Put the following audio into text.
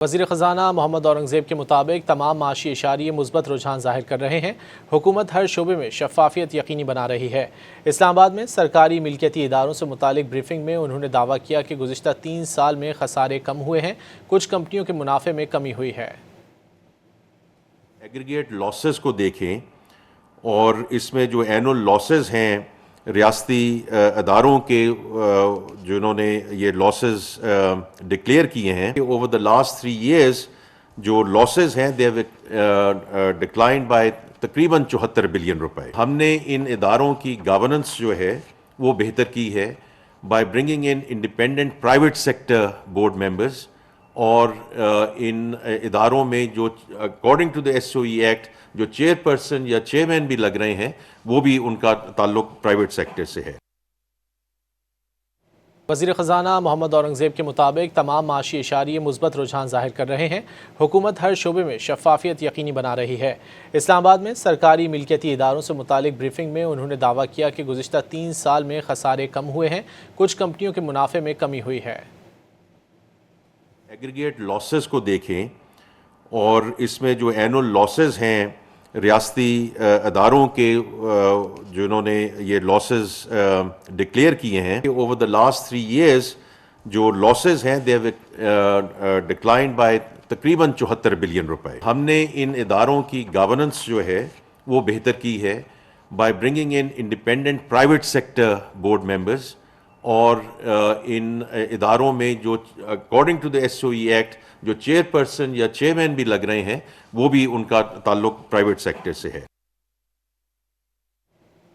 وزیر خزانہ محمد اورنگزیب کے مطابق تمام معاشی اشاریے مثبت رجحان ظاہر کر رہے ہیں۔ حکومت ہر شعبے میں شفافیت یقینی بنا رہی ہے۔ اسلام آباد میں سرکاری ملکیتی اداروں سے متعلق بریفنگ میں انہوں نے دعویٰ کیا کہ گزشتہ 3 سال میں خسارے کم ہوئے ہیں، کچھ کمپنیوں کے منافع میں کمی ہوئی ہے۔ ایگریگیٹ لاسز کو دیکھیں اور اس میں جو اینول لاسز ہیں ریاستی اداروں کے جنہوں نے یہ لاسز ڈکلیئر کیے ہیں، اوور دا لاسٹ 3 ایئرز جو لاسز ہیں دے ہیو ڈکلائنڈ بائی تقریباً 74 بلین روپے۔ ہم نے ان اداروں کی گورننس جو ہے وہ بہتر کی ہے by bringing in independent private sector board members, اور ان اداروں میں جو according to the SOE act جو چیئر پرسن یا چیئرمین بھی لگ رہے ہیں وہ بھی ان کا تعلق پرائیویٹ سیکٹر سے ہے۔ وزیر خزانہ محمد اورنگزیب کے مطابق تمام معاشی اشاریے مثبت رجحان ظاہر کر رہے ہیں۔ حکومت ہر شعبے میں شفافیت یقینی بنا رہی ہے۔ اسلام آباد میں سرکاری ملکیتی اداروں سے متعلق بریفنگ میں انہوں نے دعویٰ کیا کہ گزشتہ 3 سال میں خسارے کم ہوئے ہیں، کچھ کمپنیوں کے منافع میں کمی ہوئی ہے۔ ایگریگیٹ لاسز کو دیکھیں اور اس میں جو اینول لاسز ہیں ریاستی اداروں کے جنہوں نے یہ لاسز ڈکلیئر کیے ہیں، اوور دا لاسٹ 3 ایئرز جو لاسز ہیں دے ہیو ڈکلائنڈ بائی تقریباً 74 بلین روپے۔ ہم نے ان اداروں کی گورننس جو ہے وہ بہتر کی ہے by bringing in independent private sector board members, اور ان اداروں میں جو according to the SOE act جو چیئر پرسن یا چیئرمین بھی لگ رہے ہیں وہ بھی ان کا تعلق پرائیویٹ سیکٹر سے ہے۔